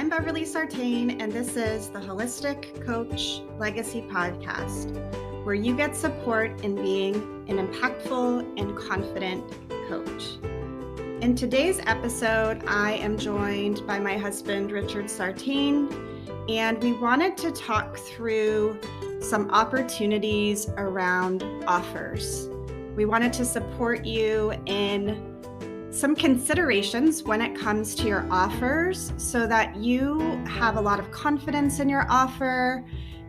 I'm Beverly Sartain, and this is the Holistic Coach Legacy Podcast, where you get support in being an impactful and confident coach. In today's episode, I am joined by my husband, Richard Sartain, and we wanted to talk through some opportunities around offers. We wanted to support you in some considerations when it comes to your offers so that you have a lot of confidence in your offer.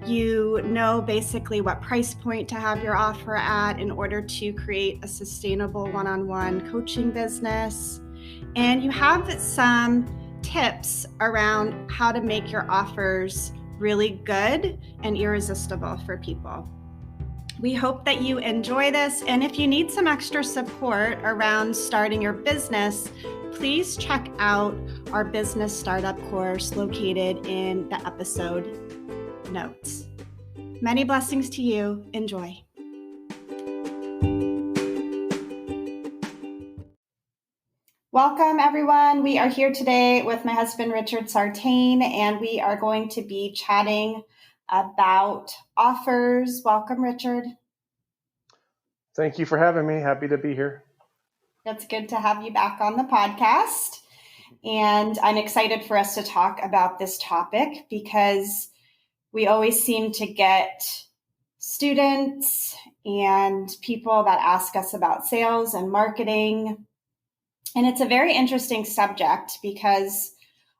You know basically what price point to have your offer at in order to create a sustainable one-on-one coaching business. And you have some tips around how to make your offers really good and irresistible for people. We hope that you enjoy this, and if you need some extra support around starting your business, please check out our business startup course located in the episode notes. Many blessings to you. Enjoy. Welcome, everyone. We are here today with my husband, Richard Sartain, and we are going to be chatting about offers. Welcome, Richard. Thank you for having me. Happy to be here. It's good to have you back on the podcast. And I'm excited for us to talk about this topic because we always seem to get students and people that ask us about sales and marketing. And it's a very interesting subject because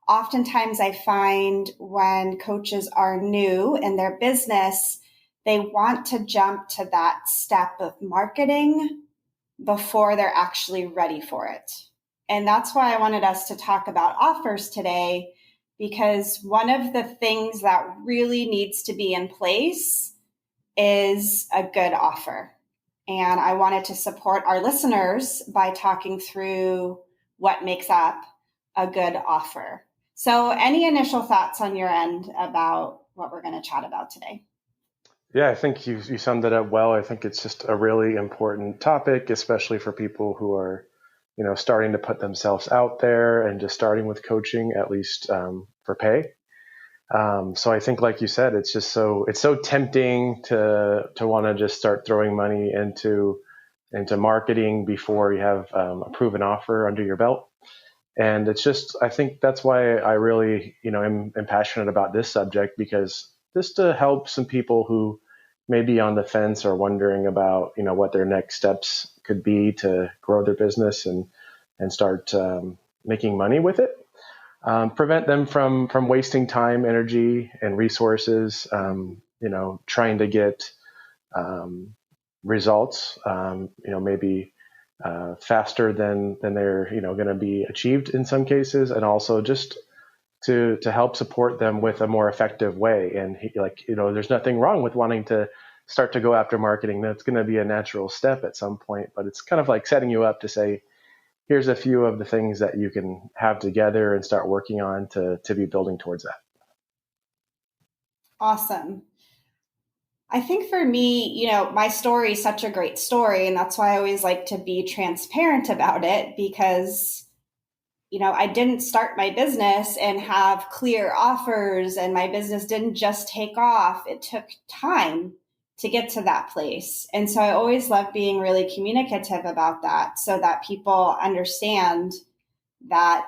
oftentimes I find when coaches are new in their business, they want to jump to that step of marketing before they're actually ready for it. And that's why I wanted us to talk about offers today, because one of the things that really needs to be in place is a good offer. And I wanted to support our listeners by talking through what makes up a good offer. So any initial thoughts on your end about what we're going to chat about today? Yeah, I think you summed it up well. I think it's just a really important topic, especially for people who are, starting to put themselves out there and just starting with coaching, at least for pay. So I think, like you said, it's so tempting to want to just start throwing money into marketing before you have a proven offer under your belt. And I think that's why I really, am passionate about this subject, because just to help some people who may be on the fence or wondering about, what their next steps could be to grow their business and start making money with it. Prevent them from wasting time, energy, and resources, trying to get results, maybe faster than they're, going to be achieved in some cases, and also just to help support them with a more effective way. And there's nothing wrong with wanting to start to go after marketing. That's going to be a natural step at some point, but it's kind of like setting you up to say, here's a few of the things that you can have together and start working on to be building towards that. Awesome. I think for me, my story is such a great story, and that's why I always like to be transparent about it, because I didn't start my business and have clear offers, and my business didn't just take off. It took time to get to that place. And so I always love being really communicative about that so that people understand that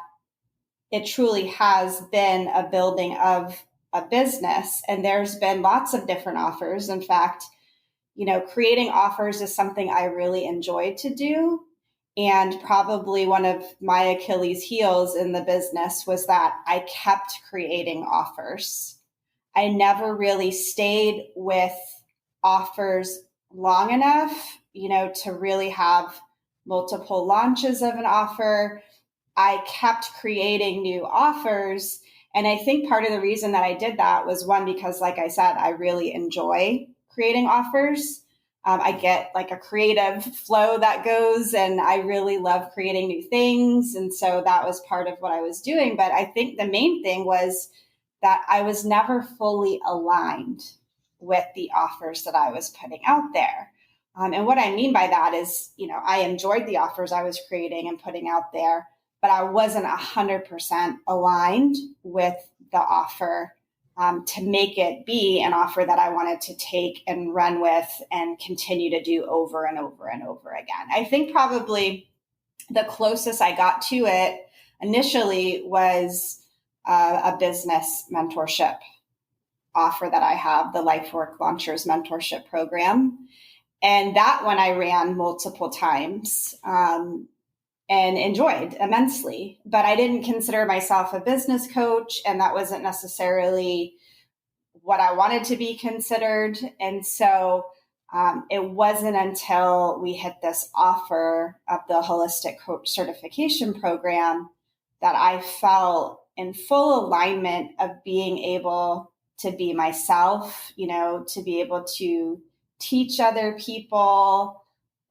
it truly has been a building of a business. And there's been lots of different offers. In fact, creating offers is something I really enjoy to do. And probably one of my Achilles heels in the business was that I kept creating offers. I never really stayed with offers long enough, to really have multiple launches of an offer. I kept creating new offers. And I think part of the reason that I did that was, one, because like I said, I really enjoy creating offers. I get like a creative flow that goes, and I really love creating new things. And so that was part of what I was doing. But I think the main thing was that I was never fully aligned with the offers that I was putting out there. And what I mean by that is, I enjoyed the offers I was creating and putting out there, but I wasn't 100% aligned with the offer to make it be an offer that I wanted to take and run with and continue to do over and over and over again. I think probably the closest I got to it initially was a business mentorship offer that I have, the Life Work Launchers Mentorship Program. And that one I ran multiple times and enjoyed immensely. But I didn't consider myself a business coach, and that wasn't necessarily what I wanted to be considered. And so it wasn't until we hit this offer of the Holistic Coach Certification Program that I felt in full alignment of being able to be myself, to be able to teach other people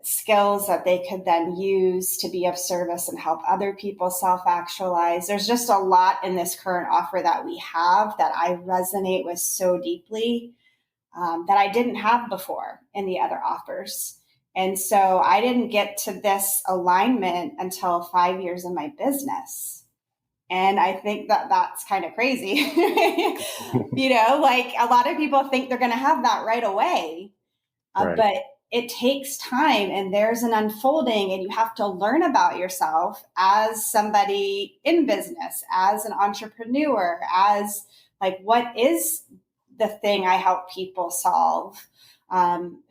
skills that they could then use to be of service and help other people self-actualize. There's just a lot in this current offer that we have that I resonate with so deeply that I didn't have before in the other offers. And so I didn't get to this alignment until 5 years in my business. And I think that that's kind of crazy. Like a lot of people think they're going to have that right away. Right. But it takes time, and there's an unfolding, and you have to learn about yourself as somebody in business, as an entrepreneur, as like, what is the thing I help people solve?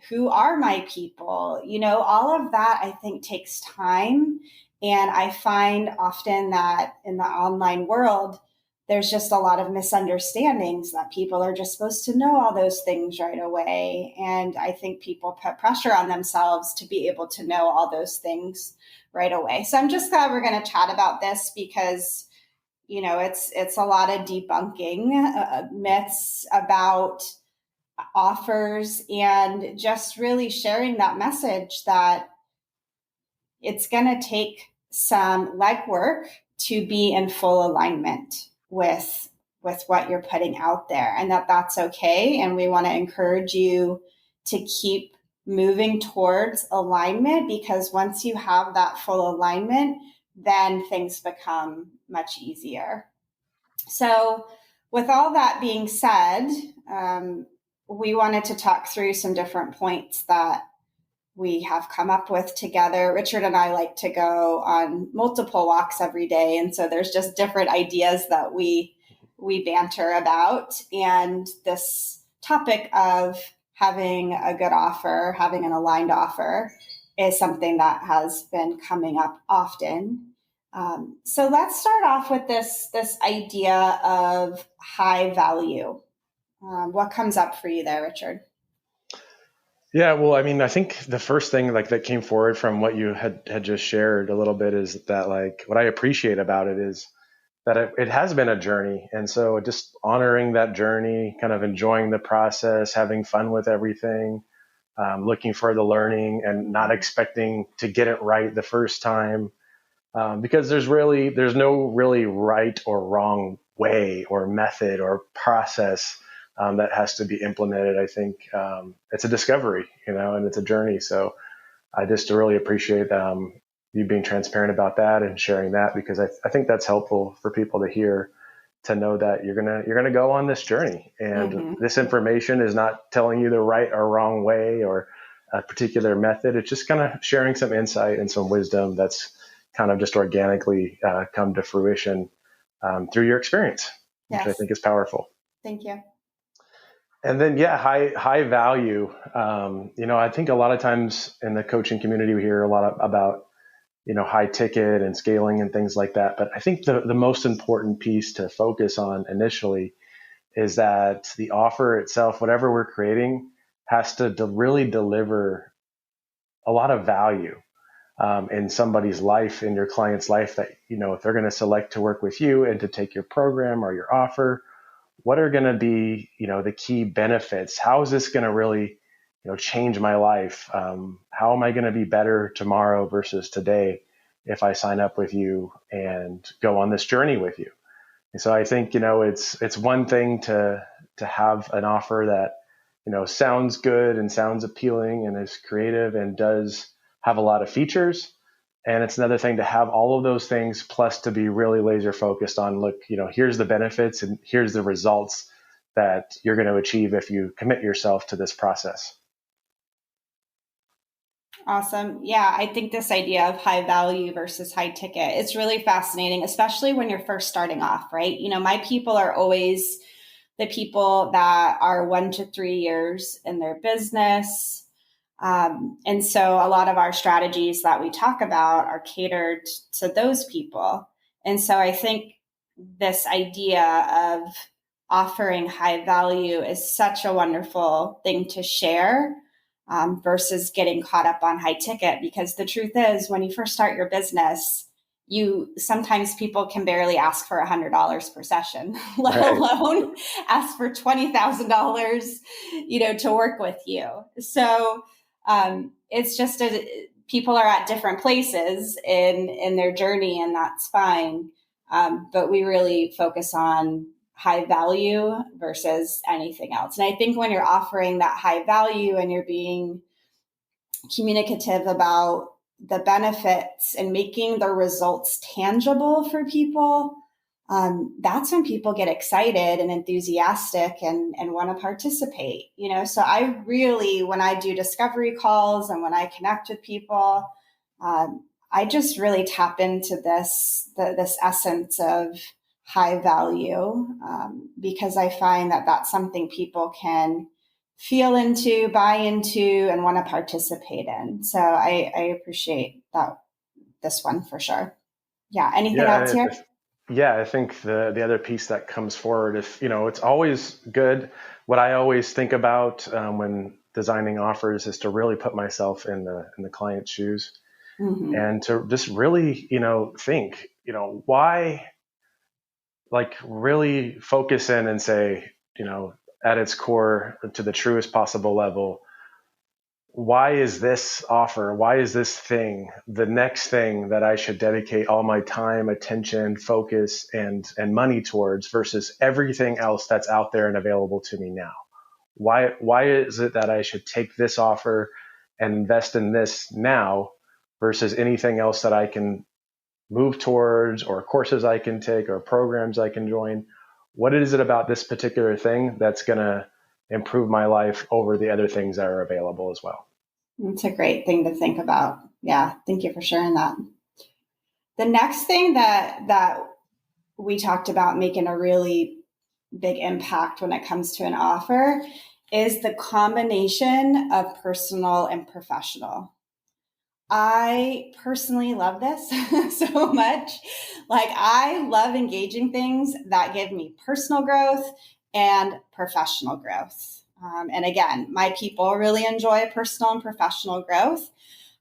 Who are my people? All of that I think takes time. And I find often that in the online world, there's just a lot of misunderstandings that people are just supposed to know all those things right away. And I think people put pressure on themselves to be able to know all those things right away. So I'm just glad we're going to chat about this because, it's a lot of debunking myths about offers and just really sharing that message that it's going to take some legwork to be in full alignment with what you're putting out there, and that's okay. And we want to encourage you to keep moving towards alignment, because once you have that full alignment, then things become much easier. So with all that being said, we wanted to talk through some different points that we have come up with together. Richard and I like to go on multiple walks every day. And so there's just different ideas that we banter about. And this topic of having a good offer, having an aligned offer, is something that has been coming up often. So let's start off with this idea of high value. What comes up for you there, Richard? Yeah, well, I mean, I think the first thing that came forward from what you had just shared a little bit is that what I appreciate about it is that it has been a journey. And so just honoring that journey, kind of enjoying the process, having fun with everything, looking for the learning and not expecting to get it right the first time. Because there's no really right or wrong way or method or process that has to be implemented. I think it's a discovery, and it's a journey. So I just really appreciate you being transparent about that and sharing that, because I think that's helpful for people to hear, to know that you're gonna go on this journey, and this information is not telling you the right or wrong way or a particular method. It's just kind of sharing some insight and some wisdom that's kind of just organically come to fruition through your experience, which I think is powerful. Thank you. And then, high value. I think a lot of times in the coaching community, we hear a lot about, high ticket and scaling and things like that. But I think the most important piece to focus on initially is that the offer itself, whatever we're creating, has to really deliver a lot of value in somebody's life, in your client's life, that, if they're going to select to work with you and to take your program or your offer, what are going to be, the key benefits? How is this going to really, change my life? How am I going to be better tomorrow versus today if I sign up with you and go on this journey with you? And so I think, it's one thing to have an offer that, sounds good and sounds appealing and is creative and does have a lot of features. And it's another thing to have all of those things, plus to be really laser focused on, look, here's the benefits and here's the results that you're going to achieve if you commit yourself to this process. Awesome. Yeah, I think this idea of high value versus high ticket, it's really fascinating, especially when you're first starting off, right? My people are always the people that are 1 to 3 years in their business. And so a lot of our strategies that we talk about are catered to those people. And so I think this idea of offering high value is such a wonderful thing to share, versus getting caught up on high ticket. Because the truth is, when you first start your business, you sometimes people can barely ask for $100 per session, let Right. alone ask for $20,000, to work with you. So it's just people are at different places in their journey, and that's fine. But we really focus on high value versus anything else. And I think when you're offering that high value and you're being communicative about the benefits and making the results tangible for people, that's when people get excited and enthusiastic and want to participate. So I really, when I do discovery calls and when I connect with people, I just really tap into this essence of high value, because I find that that's something people can feel into, buy into, and want to participate in. So I appreciate that, this one for sure. Yeah. Anything else Yeah. here? Yeah, I think the other piece that comes forward, if it's always good. What I always think about when designing offers is to really put myself in the client's shoes, Mm-hmm. and to just really think why, like really focus in and say, at its core, to the truest possible level, why is this offer, why is this thing the next thing that I should dedicate all my time, attention, focus, and money towards, versus everything else that's out there and available to me now? Why is it that I should take this offer and invest in this now versus anything else that I can move towards, or courses I can take, or programs I can join? What is it about this particular thing that's going to improve my life over the other things that are available as well? It's a great thing to think about. Yeah. Thank you for sharing that. The next thing that we talked about making a really big impact when it comes to an offer is the combination of personal and professional. I personally love this so much. Like, I love engaging things that give me personal growth and professional growth. And again, my people really enjoy personal and professional growth.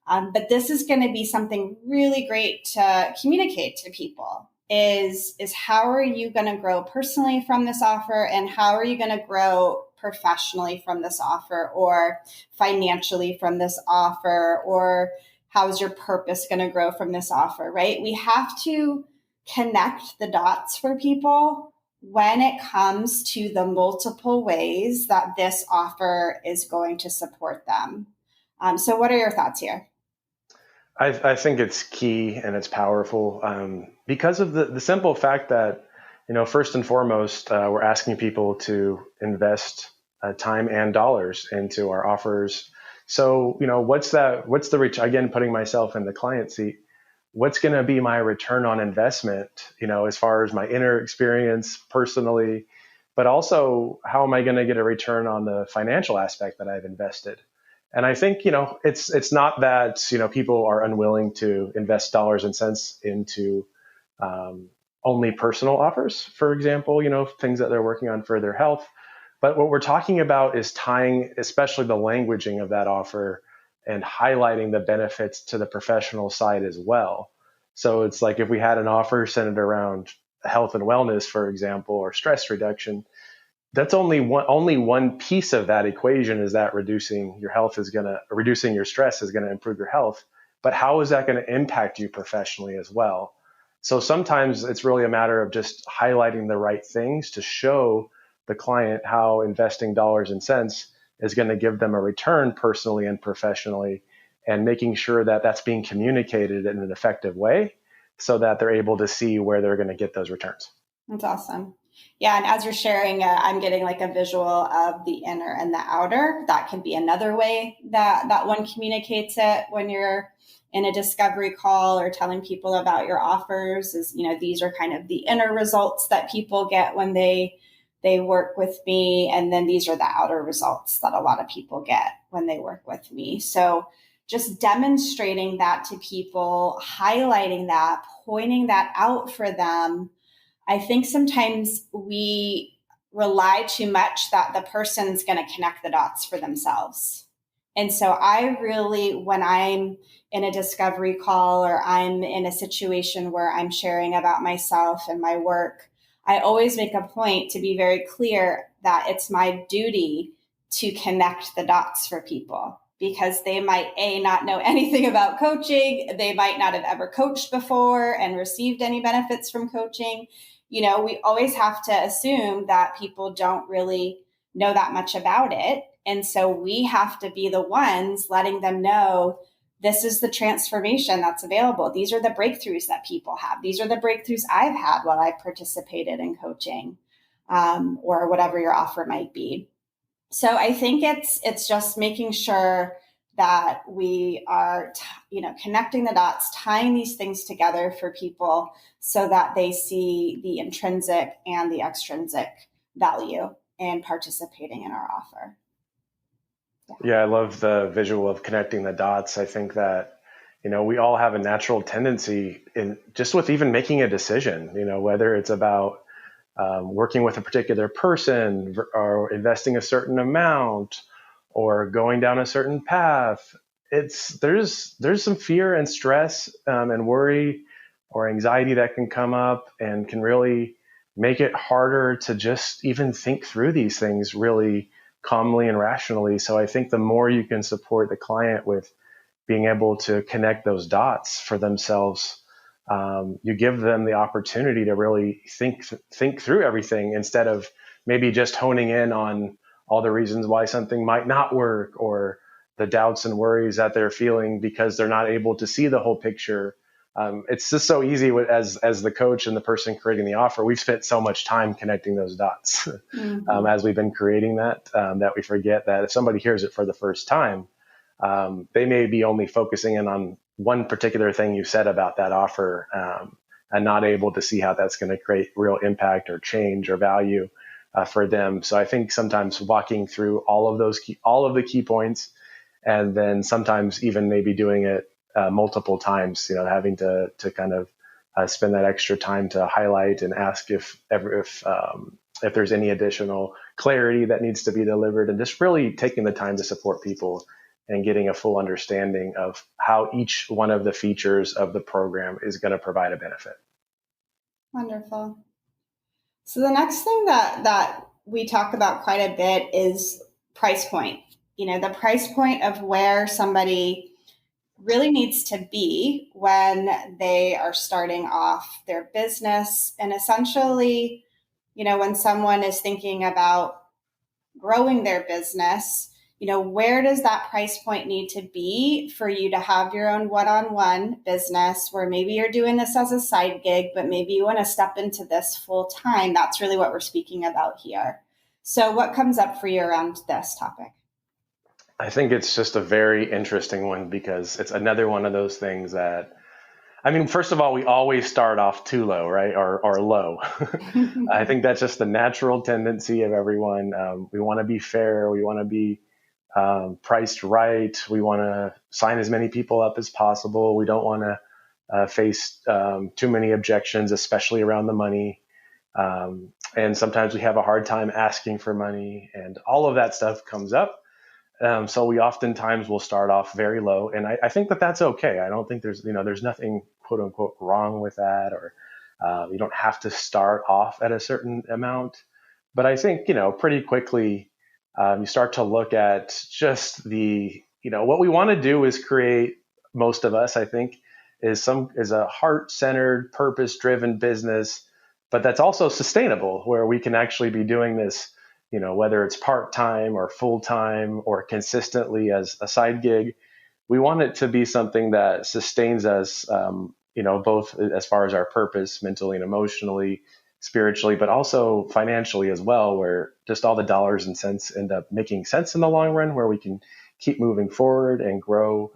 But this is going to be something really great to communicate to people is how are you going to grow personally from this offer, and how are you going to grow professionally from this offer, or financially from this offer, or how is your purpose going to grow from this offer, right? We have to connect the dots for people when it comes to the multiple ways that this offer is going to support them. So what are your thoughts here? I think it's key and it's powerful, because of the simple fact that, first and foremost, we're asking people to invest time and dollars into our offers. So, what's the reach? Again, putting myself in the client seat, what's going to be my return on investment, as far as my inner experience personally, but also how am I going to get a return on the financial aspect that I've invested? And I think, it's not that, people are unwilling to invest dollars and cents into only personal offers, for example, things that they're working on for their health. But what we're talking about is tying, especially the languaging of that offer, and highlighting the benefits to the professional side as well. So it's like if we had an offer centered around health and wellness, for example, or stress reduction, that's only one piece of that equation, is that reducing your stress is going to improve your health. But how is that going to impact you professionally as well? So sometimes it's really a matter of just highlighting the right things to show the client how investing dollars and cents is going to give them a return personally and professionally. and making sure that that's being communicated in an effective way so that they're able to see where they're going to get those returns. That's awesome. Yeah, and as you're sharing, I'm getting like a visual of the inner and the outer. That can be another way that one communicates it when you're in a discovery call or telling people about your offers. Is, these are kind of the inner results that people get when they work with me, and then these are the outer results that a lot of people get when they work with me. So just demonstrating that to people, highlighting that, pointing that out for them. I think sometimes we rely too much that the person's going to connect the dots for themselves. And so I really, when I'm in a discovery call or I'm in a situation where I'm sharing about myself and my work, I always make a point to be very clear that it's my duty to connect the dots for people, because they might not know anything about coaching. They might not have ever coached before and received any benefits from coaching. We always have to assume that people don't really know that much about it. And so we have to be the ones letting them know this is the transformation that's available. These are the breakthroughs that people have. These are the breakthroughs I've had while I participated in coaching, or whatever your offer might be. So I think it's just making sure that we are, connecting the dots, tying these things together for people so that they see the intrinsic and the extrinsic value in participating in our offer. Yeah, I love the visual of connecting the dots. I think that, we all have a natural tendency in just with even making a decision, whether it's about working with a particular person or investing a certain amount or going down a certain path. There's some fear and stress and worry or anxiety that can come up and can really make it harder to just even think through these things really calmly and rationally. So I think the more you can support the client with being able to connect those dots for themselves, you give them the opportunity to really think through everything instead of maybe just honing in on all the reasons why something might not work or the doubts and worries that they're feeling because they're not able to see the whole picture. It's just so easy as the coach and the person creating the offer. We've spent so much time connecting those dots as we've been creating that we forget that if somebody hears it for the first time, they may be only focusing in on one particular thing you said about that offer, and not able to see how that's going to create real impact or change or value for them. So I think sometimes walking through all of the key points, and then sometimes even maybe doing it multiple times, having to kind of spend that extra time to highlight and ask if there's any additional clarity that needs to be delivered, and just really taking the time to support people and getting a full understanding of how each one of the features of the program is going to provide a benefit. Wonderful. So the next thing that we talk about quite a bit is price point. The price point of where somebody really needs to be when they are starting off their business. And essentially, when someone is thinking about growing their business, where does that price point need to be for you to have your own one-on-one business where maybe you're doing this as a side gig, but maybe you want to step into this full time? That's really what we're speaking about here. So what comes up for you around this topic? I think it's just a very interesting one because it's another one of those things that, first of all, we always start off too low, right? Or low. I think that's just the natural tendency of everyone. We want to be fair. We want to be priced right. We want to sign as many people up as possible. We don't want to face too many objections, especially around the money. And sometimes we have a hard time asking for money, and all of that stuff comes up. So we oftentimes will start off very low, and I think that that's okay. I don't think there's nothing quote unquote wrong with that, or you don't have to start off at a certain amount. But I think pretty quickly you start to look at just what we want to do is create. Most of us, I think, is a heart-centered, purpose-driven business, but that's also sustainable, where we can actually be doing this, whether it's part-time or full-time or consistently as a side gig. we want it to be something that sustains us, both as far as our purpose, mentally and emotionally, spiritually, but also financially as well, where just all the dollars and cents end up making sense in the long run, where we can keep moving forward and grow,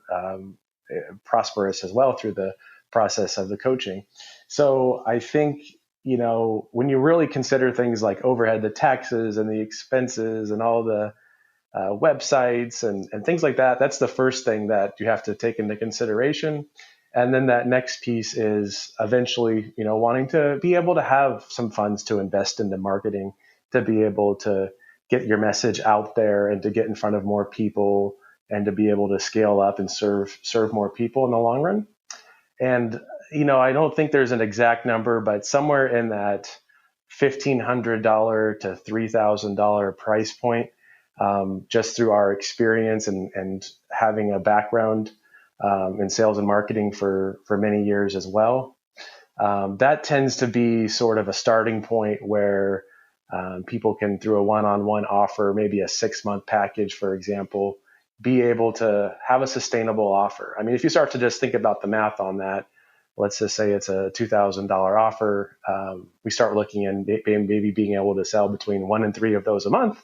prosperous as well through the process of the coaching. So I think, when you really consider things like overhead, the taxes and the expenses and all the websites and things like that, that's the first thing that you have to take into consideration. And then that next piece is eventually, wanting to be able to have some funds to invest into marketing, to be able to get your message out there and to get in front of more people and to be able to scale up and serve more people in the long run. And, I don't think there's an exact number, but somewhere in that $1,500 to $3,000 price point, just through our experience and having a background in sales and marketing for many years as well. That tends to be sort of a starting point where people can, through a one-on-one offer, maybe a 6-month package, for example, be able to have a sustainable offer. I mean, if you start to just think about the math on that, let's just say it's a $2,000 offer. We start looking at maybe being able to sell between 1 and 3 of those a month,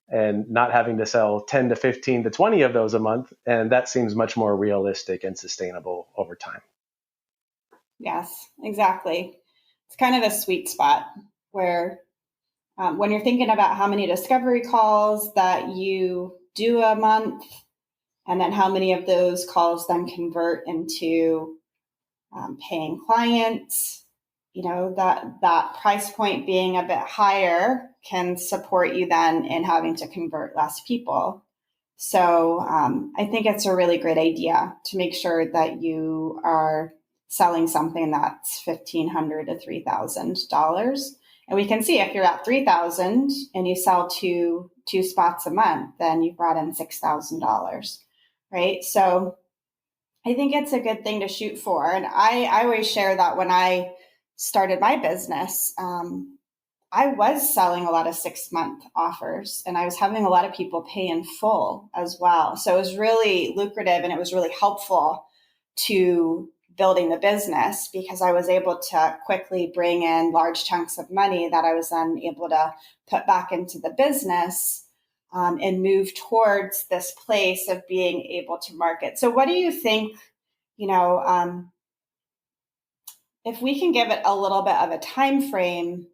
and not having to sell 10 to 15 to 20 of those a month. And that seems much more realistic and sustainable over time. Yes, exactly. It's kind of a sweet spot where when you're thinking about how many discovery calls that you do a month, and then how many of those calls then convert into paying clients, that price point being a bit higher can support you then in having to convert less people. So I think it's a really great idea to make sure that you are selling something that's $1,500 to $3,000. And we can see if you're at 3,000 and you sell two spots a month, then you brought in $6,000, right? So I think it's a good thing to shoot for. And I always share that when I started my business, I was selling a lot of 6-month offers, and I was having a lot of people pay in full as well. So it was really lucrative, and it was really helpful to building the business because I was able to quickly bring in large chunks of money that I was then able to put back into the business, and move towards this place of being able to market. So what do you think, if we can give it a little bit of a time frame,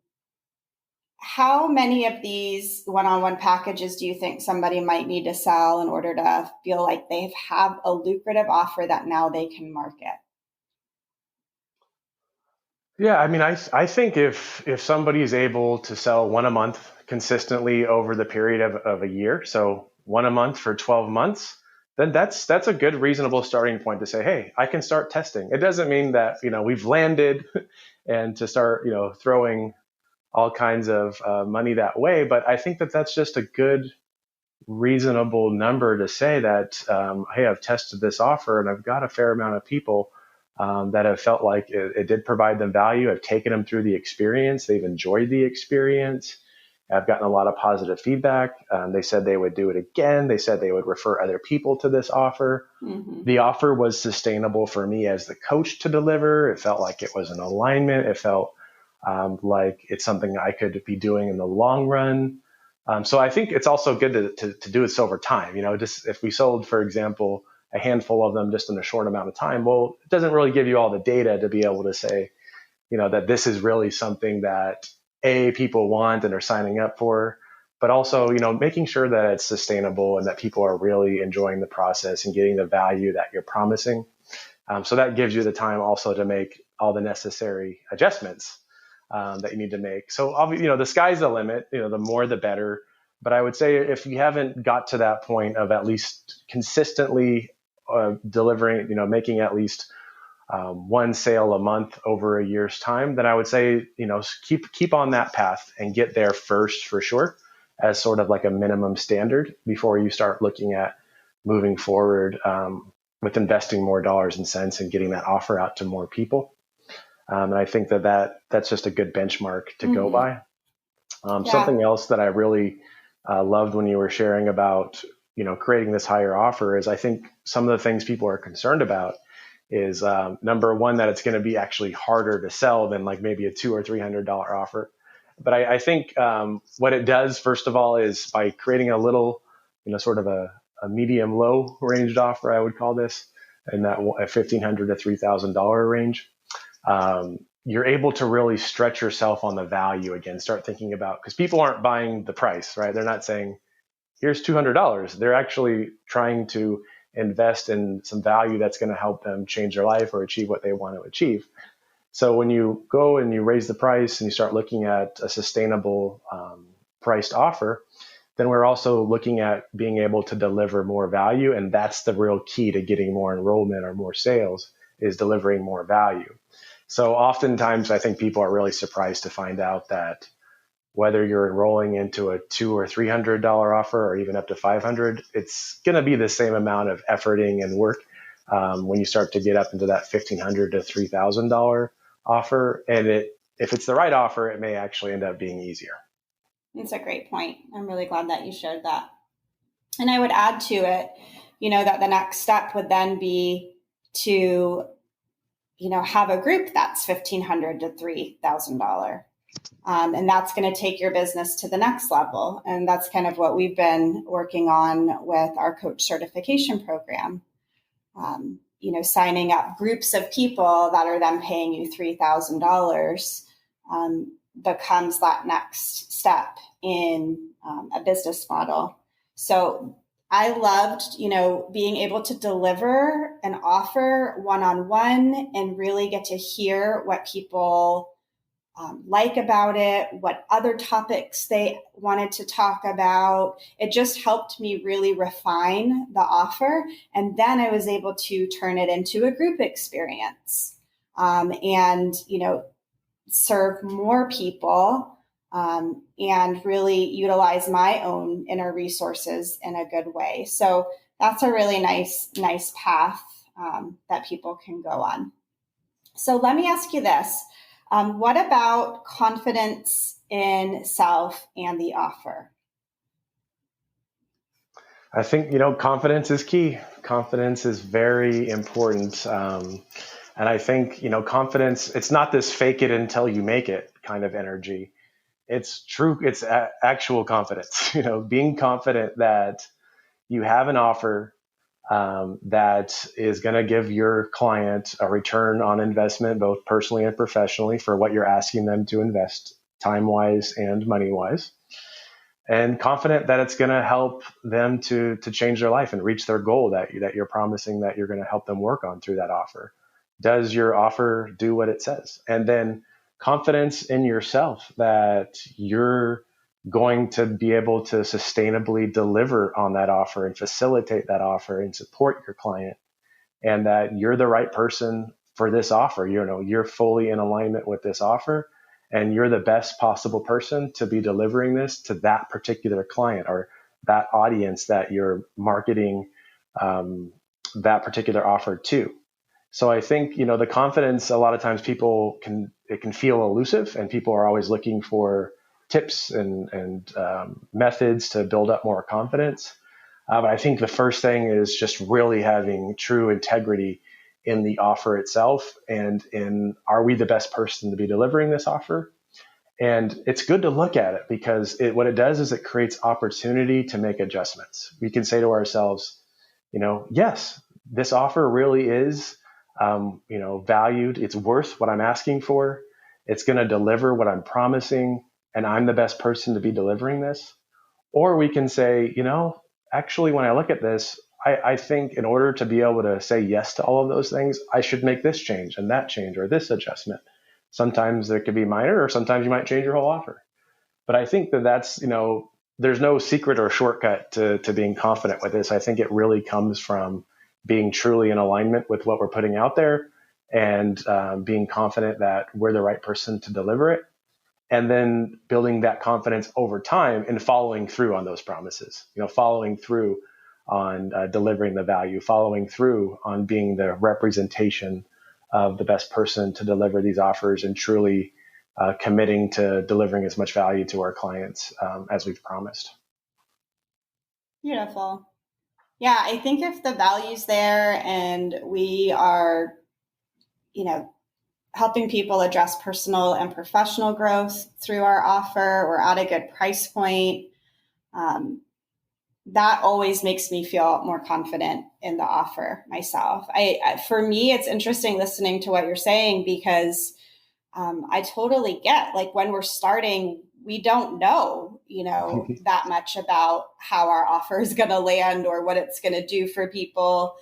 how many of these one-on-one packages do you think somebody might need to sell in order to feel like they have a lucrative offer that now they can market? Yeah, I mean, I think if somebody is able to sell one a month consistently over the period of a year, so one a month for 12 months, then that's a good reasonable starting point to say, hey, I can start testing. It doesn't mean that, we've landed and to start, throwing all kinds of money that way, but I think that that's just a good reasonable number to say that, hey, I've tested this offer and I've got a fair amount of people that have felt like it did provide them value. I've taken them through the experience. They've enjoyed the experience. I've gotten a lot of positive feedback. They said they would do it again. They said they would refer other people to this offer. Mm-hmm. The offer was sustainable for me as the coach to deliver. It felt like it was an alignment. It felt like it's something I could be doing in the long run. So I think it's also good to do this over time. Just if we sold, for example, a handful of them just in a short amount of time, well, it doesn't really give you all the data to be able to say, that this is really something that people want and are signing up for, but also, making sure that it's sustainable and that people are really enjoying the process and getting the value that you're promising. So that gives you the time also to make all the necessary adjustments that you need to make. So, the sky's the limit. The more, the better. But I would say if you haven't got to that point of at least consistently delivering, making at least one sale a month over a year's time, then I would say, keep on that path and get there first for sure, as sort of like a minimum standard before you start looking at moving forward with investing more dollars and cents and getting that offer out to more people. And I think that's just a good benchmark to go by. Yeah. Something else that I really loved when you were sharing about creating this higher offer is I think some of the things people are concerned about is number one, that it's going to be actually harder to sell than like maybe a $200 or $300 offer. But I think what it does, first of all, is by creating a little, sort of a medium low ranged offer, I would call this, in that $1,500 to $3,000 range. You're able to really stretch yourself on the value again, start thinking about, because people aren't buying the price, right? They're not saying, here's $200. They're actually trying to invest in some value that's going to help them change their life or achieve what they want to achieve. So when you go and you raise the price and you start looking at a sustainable priced offer, then we're also looking at being able to deliver more value. And that's the real key to getting more enrollment or more sales, is delivering more value. So oftentimes I think people are really surprised to find out that whether you're enrolling into a $200 or $300 offer or even up to $500, it's going to be the same amount of efforting and work when you start to get up into that $1,500 to $3,000 offer. And if it's the right offer, it may actually end up being easier. It's a great point. I'm really glad that you shared that. And I would add to it, that the next step would then be to, have a group that's $1,500 to $3,000. And that's going to take your business to the next level. And that's kind of what we've been working on with our coach certification program. Signing up groups of people that are then paying you $3,000 becomes that next step in a business model. So I loved, being able to deliver an offer one-on-one and really get to hear what people like about it, what other topics they wanted to talk about. It just helped me really refine the offer. And then I was able to turn it into a group experience and, serve more people and really utilize my own inner resources in a good way. So that's a really nice path that people can go on. So let me ask you this. What about confidence in self and the offer? I think, confidence is key. Confidence is very important. And I think, confidence, it's not this fake it until you make it kind of energy. It's true. It's actual confidence, being confident that you have an offer that is going to give your client a return on investment, both personally and professionally, for what you're asking them to invest time-wise and money-wise, and confident that it's going to help them to change their life and reach their goal that you're promising that you're going to help them work on through that offer. Does your offer do what it says? And then confidence in yourself that you're going to be able to sustainably deliver on that offer and facilitate that offer and support your client, and that you're the right person for this offer. You're fully in alignment with this offer, and you're the best possible person to be delivering this to that particular client or that audience that you're marketing that particular offer to. So I think, the confidence, a lot of times it can feel elusive, and people are always looking for tips and methods to build up more confidence. But I think the first thing is just really having true integrity in the offer itself, and in, are we the best person to be delivering this offer? And it's good to look at it, because what it does is it creates opportunity to make adjustments. We can say to ourselves, yes, this offer really is valued. It's worth what I'm asking for. It's going to deliver what I'm promising, and I'm the best person to be delivering this. Or we can say, actually, when I look at this, I think in order to be able to say yes to all of those things, I should make this change and that change or this adjustment. Sometimes it could be minor, or sometimes you might change your whole offer. But I think that's, there's no secret or shortcut to being confident with this. I think it really comes from being truly in alignment with what we're putting out there, and being confident that we're the right person to deliver it. And then building that confidence over time and following through on those promises, following through on delivering the value, following through on being the representation of the best person to deliver these offers, and truly committing to delivering as much value to our clients as we've promised. Beautiful. Yeah, I think if the value's there and we are, you know, helping people address personal and professional growth through our offer, or at a good price point, um, that always makes me feel more confident in the offer myself. For me, it's interesting listening to what you're saying, because I totally get, like, when we're starting, we don't know, that much about how our offer is going to land or what it's going to do for people.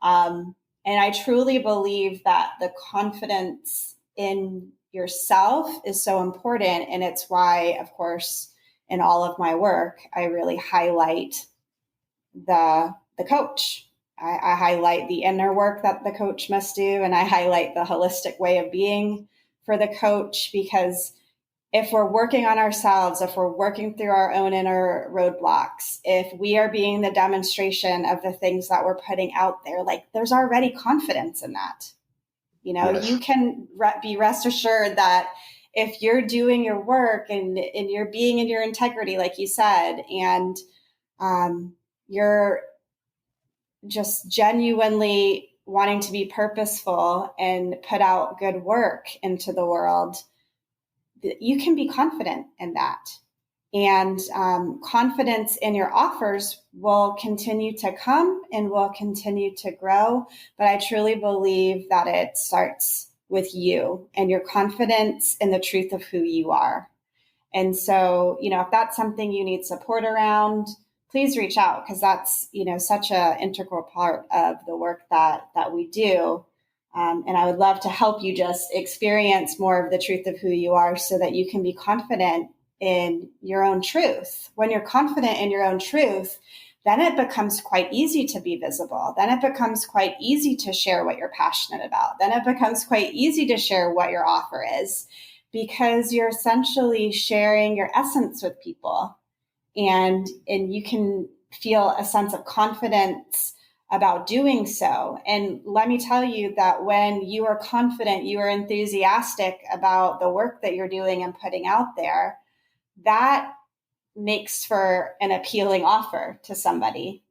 And I truly believe that the confidence in yourself is so important. And it's why, of course, in all of my work, I really highlight the coach. I highlight the inner work that the coach must do, and I highlight the holistic way of being for the coach, because if we're working on ourselves, if we're working through our own inner roadblocks, if we are being the demonstration of the things that we're putting out there, like, there's already confidence in that. You Yes. can be rest assured that if you're doing your work and you're being in your integrity, like you said, and you're just genuinely wanting to be purposeful and put out good work into the world, you can be confident in that. And confidence in your offers will continue to come and will continue to grow. But I truly believe that it starts with you and your confidence in the truth of who you are. And so, if that's something you need support around, please reach out, because that's, such an integral part of the work that we do. And I would love to help you just experience more of the truth of who you are, so that you can be confident in your own truth. When you're confident in your own truth, then it becomes quite easy to be visible. Then it becomes quite easy to share what you're passionate about. Then it becomes quite easy to share what your offer is, because you're essentially sharing your essence with people, and you can feel a sense of confidence about doing so. And let me tell you that when you are confident, you are enthusiastic about the work that you're doing and putting out there, that makes for an appealing offer to somebody.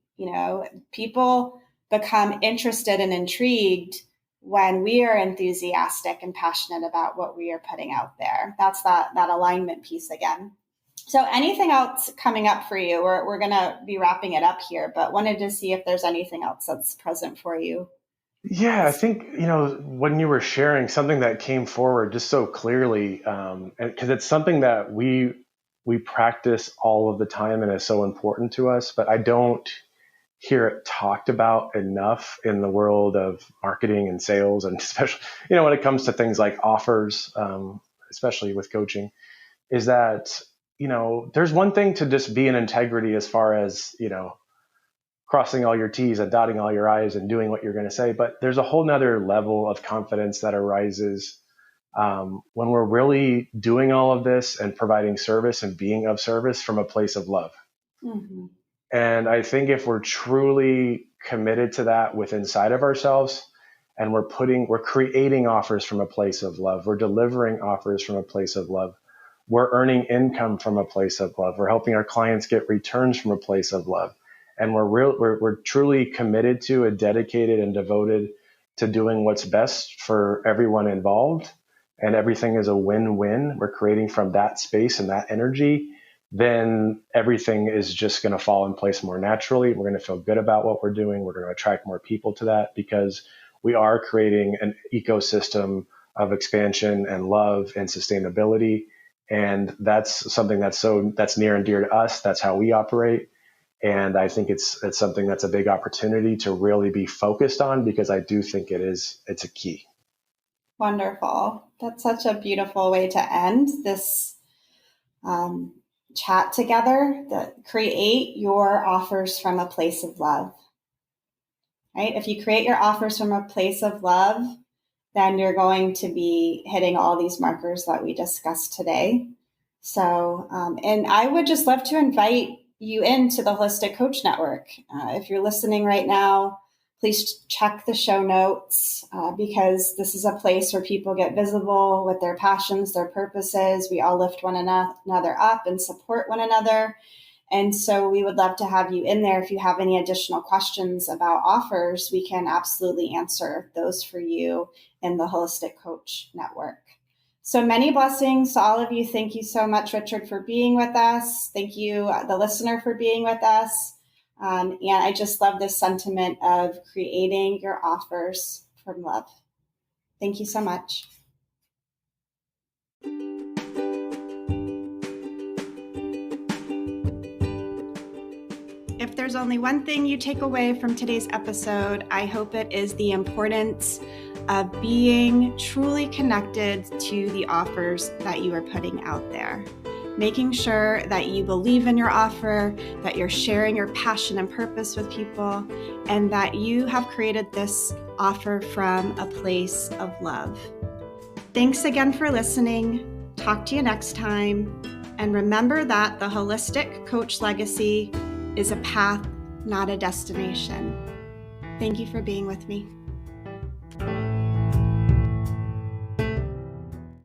People become interested and intrigued when we are enthusiastic and passionate about what we are putting out there. That's that alignment piece again. So anything else coming up for you? We're going to be wrapping it up here, but wanted to see if there's anything else that's present for you. Yeah, I think, when you were sharing, something that came forward just so clearly, and because it's something that we practice all of the time and is so important to us, but I don't hear it talked about enough in the world of marketing and sales, and especially, when it comes to things like offers, especially with coaching, is that, there's one thing to just be in integrity as far as, crossing all your T's and dotting all your I's and doing what you're going to say. But there's a whole nother level of confidence that arises when we're really doing all of this and providing service and being of service from a place of love. Mm-hmm. And I think if we're truly committed to that with inside of ourselves, and we're creating offers from a place of love, we're delivering offers from a place of love, we're earning income from a place of love, we're helping our clients get returns from a place of love, and we're truly committed to and dedicated and devoted to doing what's best for everyone involved, and everything is a win-win. We're creating from that space and that energy. Then everything is just going to fall in place more naturally. We're going to feel good about what we're doing. We're going to attract more people to that, because we are creating an ecosystem of expansion and love and sustainability. And that's something that's near and dear to us. That's how we operate. And I think it's something that's a big opportunity to really be focused on, because I do think it's a key. Wonderful. That's such a beautiful way to end this um, chat together. That create your offers from a place of love, right? If you create your offers from a place of love, then you're going to be hitting all these markers that we discussed today. So, and I would just love to invite you into the Holistic Coach Network. If you're listening right now, please check the show notes, because this is a place where people get visible with their passions, their purposes. We all lift one another up and support one another. And so we would love to have you in there. If you have any additional questions about offers, we can absolutely answer those for you in the Holistic Coach Network. So many blessings to all of you. Thank you so much, Richard, for being with us. Thank you, the listener, for being with us. And I just love this sentiment of creating your offers from love. Thank you so much. If there's only one thing you take away from today's episode, I hope it is the importance of being truly connected to the offers that you are putting out there. Making sure that you believe in your offer, that you're sharing your passion and purpose with people, and that you have created this offer from a place of love. Thanks again for listening. Talk to you next time. And remember that the Holistic Coach Legacy is a path, not a destination. Thank you for being with me.